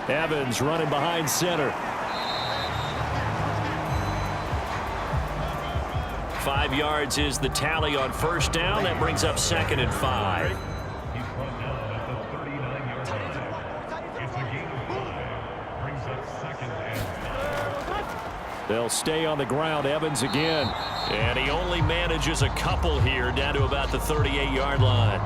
Evans running behind center. 5 yards is the tally on first down. That brings up 2nd and 5. They'll stay on the ground. Evans again. And he only manages a couple here down to about the 38-yard line.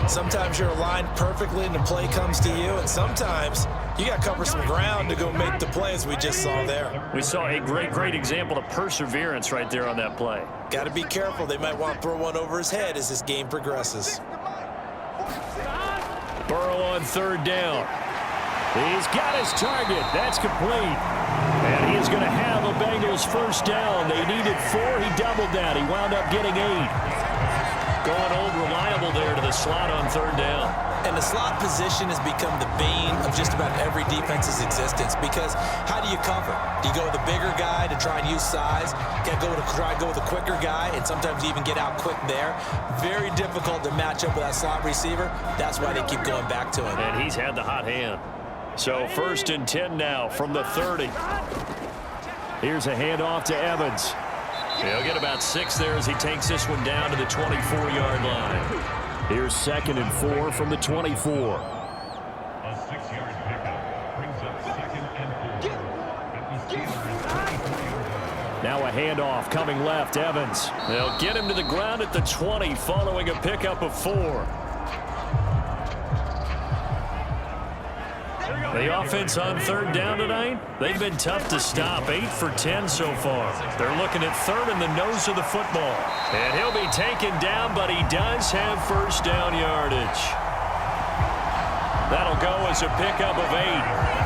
Sometimes you're aligned perfectly and the play comes to you, and sometimes you got to cover some ground to go make the play, as we just saw there. We saw a great example of perseverance right there on that play. Got to be careful. They might want to throw one over his head as this game progresses. Burrow on 3rd down. He's got his target. That's complete. And he is going to have a Bengals first down. They needed 4. He doubled that. He wound up getting 8. Going old reliable there to the slot on 3rd down. And the slot position has become the bane of just about every defense's existence, because how do you cover? Do you go with a bigger guy to try and use size? Got to try to go with a quicker guy, and sometimes you even get out quick there. Very difficult to match up with that slot receiver. That's why they keep going back to him. And he's had the hot hand. So 1st and 10 now from the 30. Here's a handoff to Evans. He'll get about 6 there as he takes this one down to the 24-yard line. Here's 2nd and 4 from the 24. A 6-yard pickup brings up 2nd and 4. Now a handoff coming left. Evans. They'll get him to the ground at the 20 following a pickup of 4. The offense on 3rd down tonight, they've been tough to stop. 8 for 10 so far. They're looking at 3rd in the nose of the football. And he'll be taken down, but he does have first down yardage. That'll go as a pickup of 8.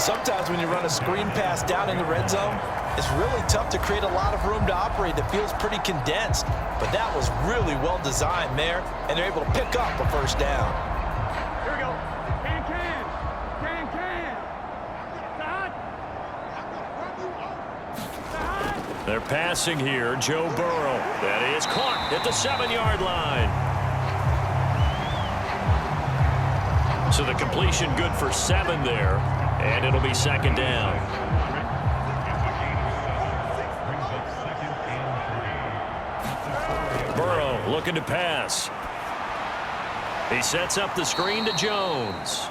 Sometimes when you run a screen pass down in the red zone, it's really tough to create a lot of room to operate that feels pretty condensed. But that was really well designed there, and they're able to pick up a first down. Here we go. Can. They're passing here. Joe Burrow. That is caught at the 7-yard line. So the completion good for 7 there. And it'll be 2nd down. Burrow looking to pass. He sets up the screen to Jones.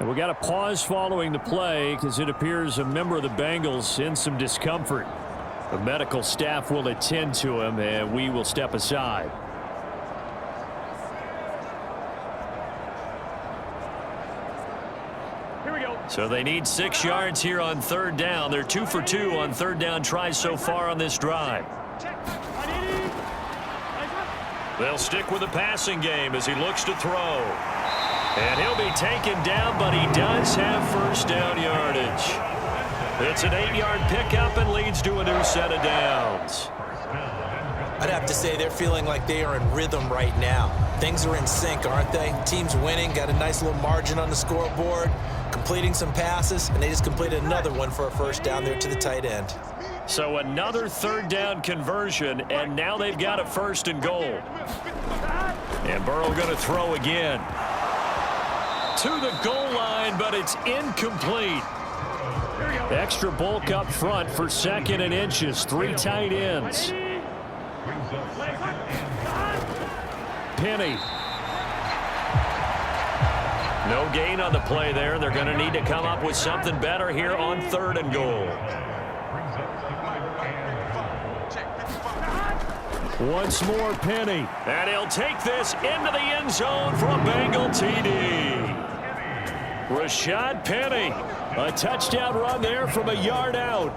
And we got a pause following the play because it appears a member of the Bengals in some discomfort. The medical staff will attend to him, and we will step aside. Here we go. So they need 6 yards here on 3rd down. They're 2 for 2 on 3rd down tries so far on this drive. They'll stick with the passing game as he looks to throw. And he'll be taken down, but he does have first down yardage. It's an 8-yard pickup and leads to a new set of downs. I'd have to say they're feeling like they are in rhythm right now. Things are in sync, aren't they? Team's winning, got a nice little margin on the scoreboard, completing some passes, and they just completed another one for a first down there to the tight end. So another 3rd down conversion, and now they've got a 1st and goal. And Burrow going to throw again. To the goal line, but it's incomplete. Extra bulk up front for 2nd and inches. 3 tight ends. Penny. No gain on the play there. They're going to need to come up with something better here on 3rd and goal. Once more, Penny. And he'll take this into the end zone for a Bengal TD. Rashad Penny. A touchdown run there from a yard out.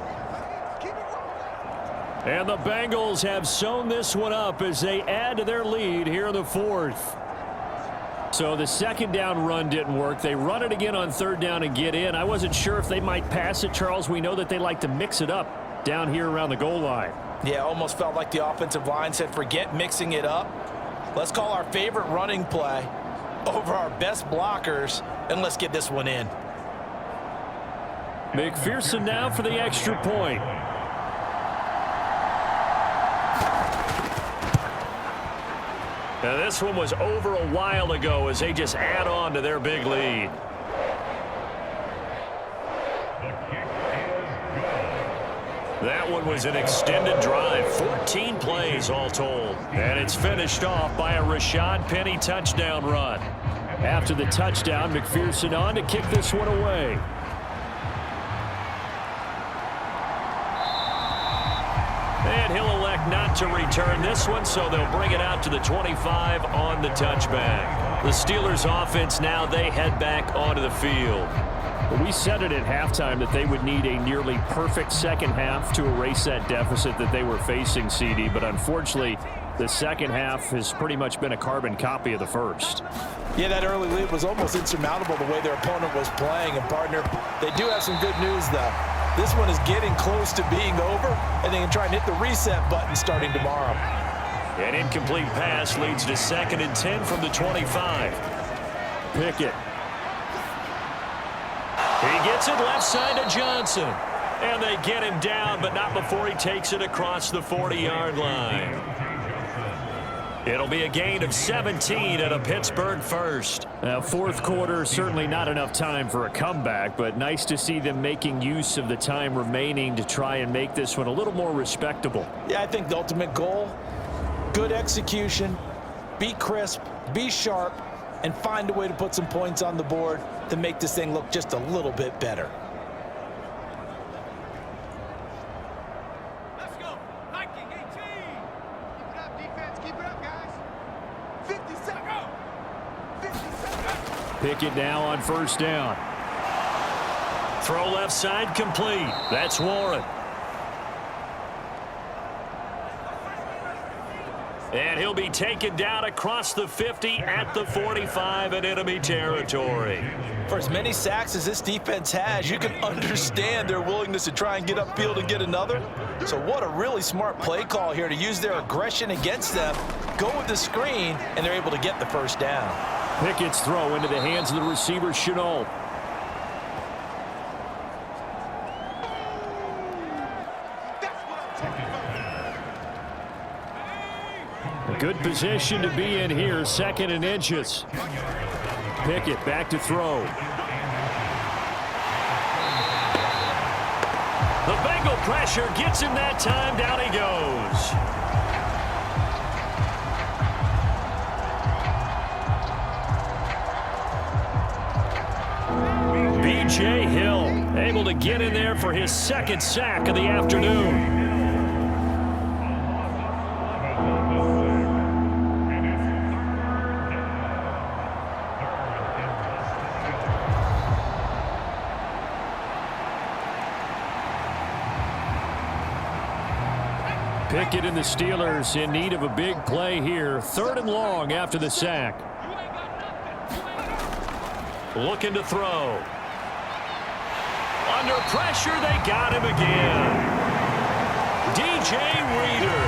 And the Bengals have sewn this one up as they add to their lead here in the 4th. So the 2nd down run didn't work. They run it again on 3rd down and get in. I wasn't sure if they might pass it, Charles. We know that they like to mix it up down here around the goal line. Yeah, almost felt like the offensive line said, forget mixing it up. Let's call our favorite running play. over our best blockers, and let's get this one in. McPherson now for the extra point. Now this one was over a while ago as they just add on to their big lead. That one was an extended drive, 14 plays all told. And it's finished off by a Rashad Penny touchdown run. After the touchdown, McPherson on to kick this one away. And he'll elect not to return this one, so they'll bring it out to the 25 on the touchback. The Steelers offense now, they head back onto the field. Well, we said it at halftime that they would need a nearly perfect second half to erase that deficit that they were facing, CD. But unfortunately, the second half has pretty much been a carbon copy of the first. Yeah, that early lead was almost insurmountable the way their opponent was playing. And, partner, they do have some good news, though. This one is getting close to being over, and they can try and hit the reset button starting tomorrow. An incomplete pass leads to 2nd and 10 from the 25. Pickett. He gets it left side to Johnson. And they get him down, but not before he takes it across the 40-yard line. It'll be a gain of 17 and a Pittsburgh first. Now, fourth quarter, certainly not enough time for a comeback, but nice to see them making use of the time remaining to try and make this one a little more respectable. Yeah, I think the ultimate goal, good execution, be crisp, be sharp, and find a way to put some points on the board to make this thing look just a little bit better. Let's go. 19-18. Keep it up, defense. Keep it up, guys. 50 seconds. 50 seconds. Pickett now on first down. Throw left side complete. That's Warren. And he'll be taken down across the 50 at the 45 in enemy territory. For as many sacks as this defense has, you can understand their willingness to try and get upfield and get another. So what a really smart play call here to use their aggression against them, go with the screen, and they're able to get the first down. Pickett's throw into the hands of the receiver, Chenault. Good position to be in here, 2nd and inches. Pickett back to throw. The Bengal pressure gets him that time. Down he goes. B.J. Hill able to get in there for his 2nd sack of the afternoon. Pickett and the Steelers in need of a big play here. 3rd and long after the sack. Looking to throw. Under pressure, they got him again. DJ Reader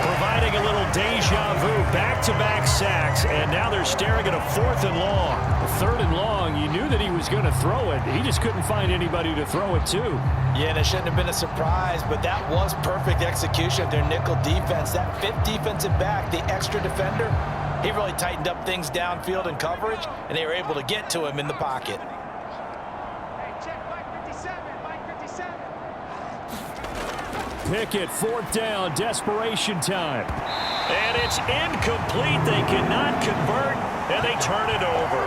providing a little deja vu. Back-to-back sacks, and now they're staring at a 4th and long. 3rd and long, you knew that he was going to throw it. He just couldn't find anybody to throw it to. Yeah, and it shouldn't have been a surprise, but that was perfect execution of their nickel defense. That 5th defensive back, the extra defender, he really tightened up things downfield in coverage, and they were able to get to him in the pocket. Hey, check Mike 57. Mike 57. Pickett, 4th down, desperation time. And it's incomplete. They cannot convert, and they turn it over.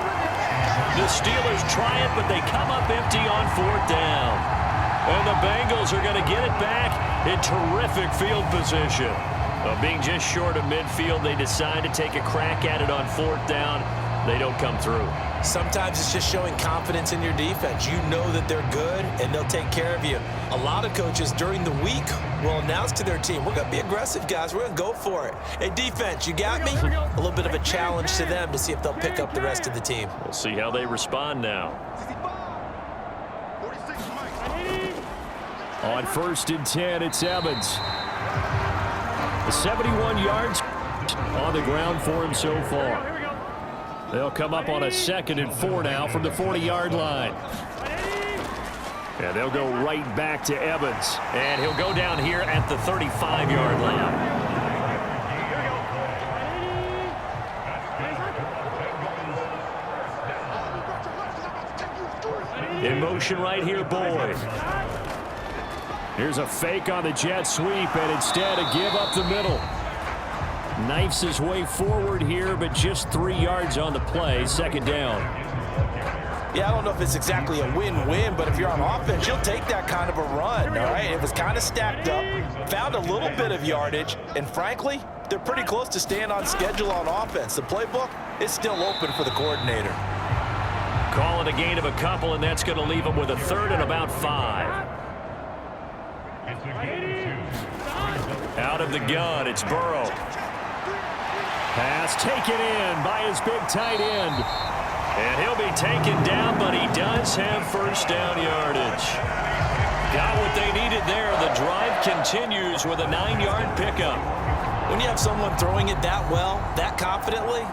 The Steelers try it, but they come up empty on 4th down. And the Bengals are going to get it back in terrific field position. Being just short of midfield, they decide to take a crack at it on 4th down. They don't come through. Sometimes it's just showing confidence in your defense. You know that they're good, and they'll take care of you. A lot of coaches during the week will announce to their team, we're going to be aggressive, guys. We're going to go for it. Hey, defense, you got me? A little bit of a challenge to them to see if they'll pick up the rest of the team. We'll see how they respond now. 46 Mike. On 1st and 10, it's Evans. 71 yards on the ground for him so far. Here we go. They'll come up on a 2nd and 4 now from the 40-yard line. And they'll go right back to Evans. And he'll go down here at the 35-yard line. In motion right here, Boyd. Here's a fake on the jet sweep, and instead a give up the middle. Knifes his way forward here, but just 3 yards on the play. 2nd down. Yeah, I don't know if it's exactly a win-win, but if you're on offense, you'll take that kind of a run, all right? It was kind of stacked up, found a little bit of yardage, and frankly, they're pretty close to staying on schedule on offense. The playbook is still open for the coordinator. Call it a gain of a couple, and that's going to leave them with a 3rd and about 5. Out of the gun, it's Burrow. Pass taken in by his big tight end. And he'll be taken down, but he does have 1st down yardage. Got what they needed there. The drive continues with a 9-yard pickup. When you have someone throwing it that well, that confidently,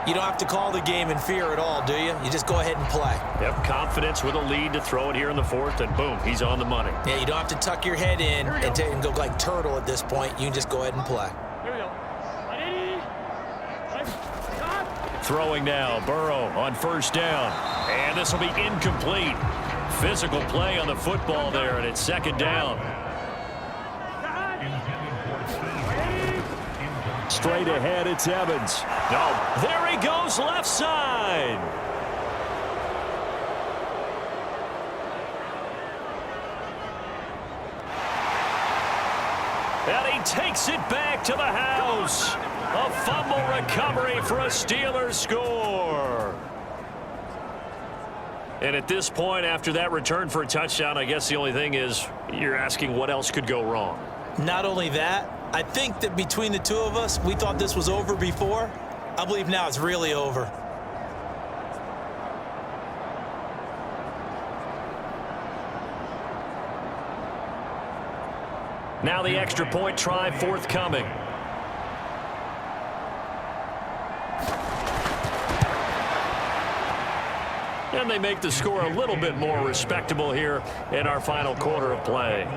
you don't have to call the game in fear at all, do you? You just go ahead and play. Yep, confidence with a lead to throw it here in the 4th, and boom, he's on the money. Yeah, you don't have to tuck your head in and go like turtle at this point. You can just go ahead and play. Throwing now, Burrow on 1st down. And this will be incomplete. Physical play on the football there, and it's 2nd down. Straight ahead, it's Evans. No, there he goes left side. And he takes it back to the house. A fumble recovery for a Steelers score. And at this point, after that return for a touchdown, I guess the only thing is you're asking what else could go wrong. Not only that, I think that between the two of us, we thought this was over before. I believe now it's really over. Now the extra point try forthcoming. And they make the score a little bit more respectable here in our final quarter of play.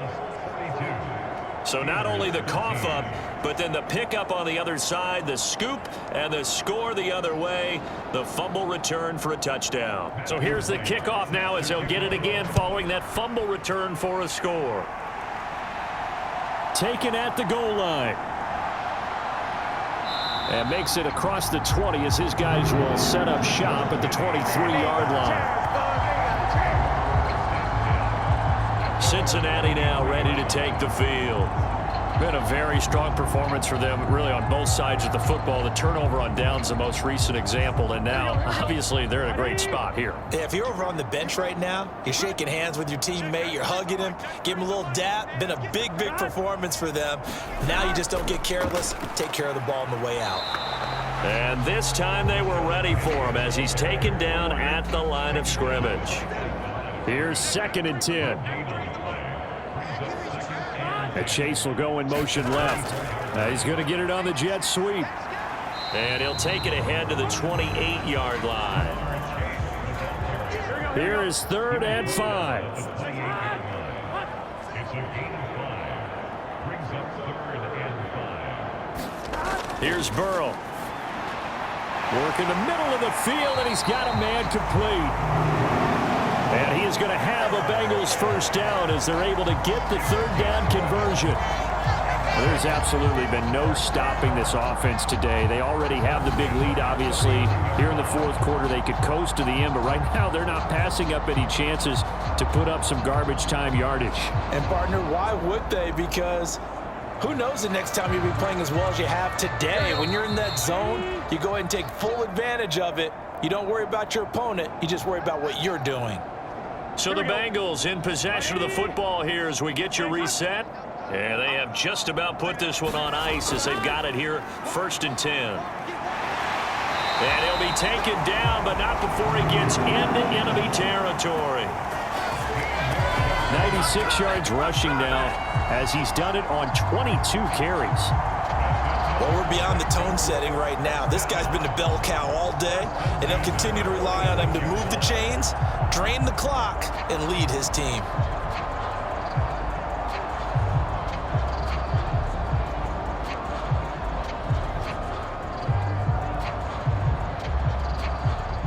So not only the cough up, but then the pickup on the other side, the scoop, and the score the other way, the fumble return for a touchdown. So here's the kickoff now as they'll get it again following that fumble return for a score. Taken at the goal line. And makes it across the 20 as his guys will set up shop at the 23-yard line. Cincinnati now ready to take the field. Been a very strong performance for them, really, on both sides of the football. The turnover on downs, the most recent example, and now, obviously, they're in a great spot here. Yeah, if you're over on the bench right now, you're shaking hands with your teammate, you're hugging him, give him a little dap. Been a big, big performance for them. Now you just don't get careless. Take care of the ball on the way out. And this time they were ready for him as he's taken down at the line of scrimmage. Here's 2nd and 10. And Chase will go in motion left. He's going to get it on the jet sweep. And he'll take it ahead to the 28-yard line. Here is 3rd and 5. It's a gain of 5. Brings up 3rd and 5. Here's Burrow. Work in the middle of the field, and he's got a man complete. And he is going to have a Bengals 1st down as they're able to get the 3rd down conversion. There's absolutely been no stopping this offense today. They already have the big lead, obviously. Here in the 4th quarter, they could coast to the end, but right now they're not passing up any chances to put up some garbage time yardage. And, partner, why would they? Because who knows the next time you'll be playing as well as you have today. When you're in that zone, you go ahead and take full advantage of it. You don't worry about your opponent. You just worry about what you're doing. So the Bengals in possession of the football here as we get you reset. Yeah, they have just about put this one on ice as they've got it here, 1st and 10. And he'll be taken down, but not before he gets into enemy territory. 96 yards rushing now as he's done it on 22 carries. Well, we're beyond the tone setting right now. This guy's been the bell cow all day, and he'll continue to rely on him to move the chains, drain the clock, and lead his team.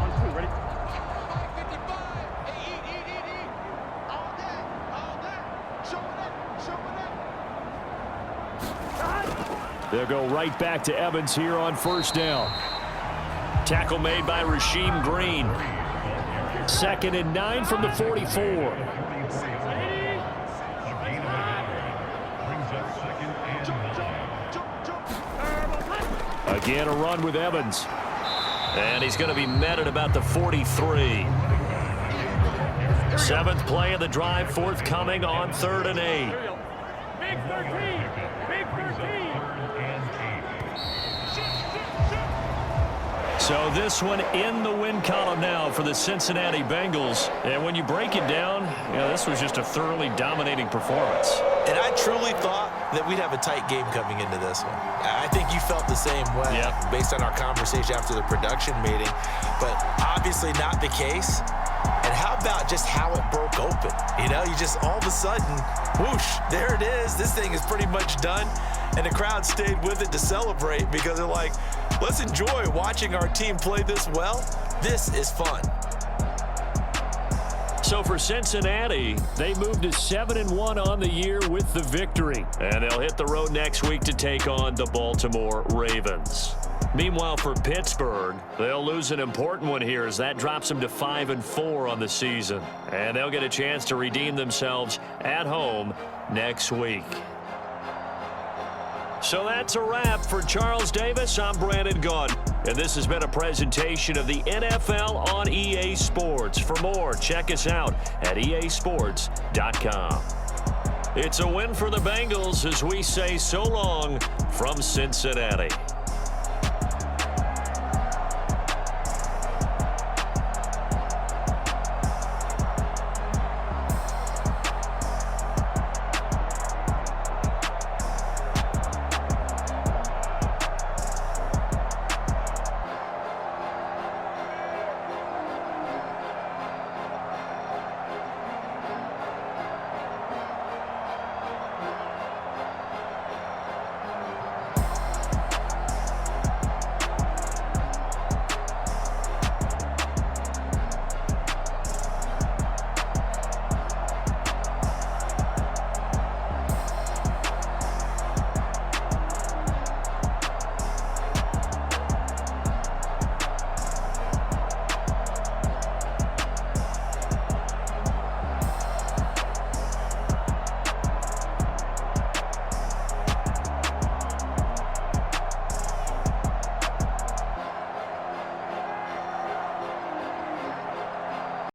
On 2, ready? 55. Hey, eat. All day. Showing up. They'll go right back to Evans here on first down. Tackle made by Rasheem Green. 2nd and 9 from the 44. A gain of 11. Brings up 2nd and 9. Again, a run with Evans. And he's going to be met at about the 43. 7th play of the drive, forthcoming on 3rd and 8. Here we go. Big 13. Big 13. So this one in the win column now for the Cincinnati Bengals. And when you break it down, this was just a thoroughly dominating performance. And I truly thought that we'd have a tight game coming into this one. I think you felt the same way based on our conversation after the production meeting, but obviously not the case. And how about just how it broke open? You just all of a sudden, whoosh, there it is. This thing is pretty much done. And the crowd stayed with it to celebrate because they're like, let's enjoy watching our team play this well. This is fun. So for Cincinnati, they moved to 7-1 on the year with the victory. And they'll hit the road next week to take on the Baltimore Ravens. Meanwhile, for Pittsburgh, they'll lose an important one here as that drops them to 5-4 on the season. And they'll get a chance to redeem themselves at home next week. So that's a wrap for Charles Davis. I'm Brandon Gaudin. And this has been a presentation of the NFL on EA Sports. For more, check us out at easports.com. It's a win for the Bengals as we say so long from Cincinnati.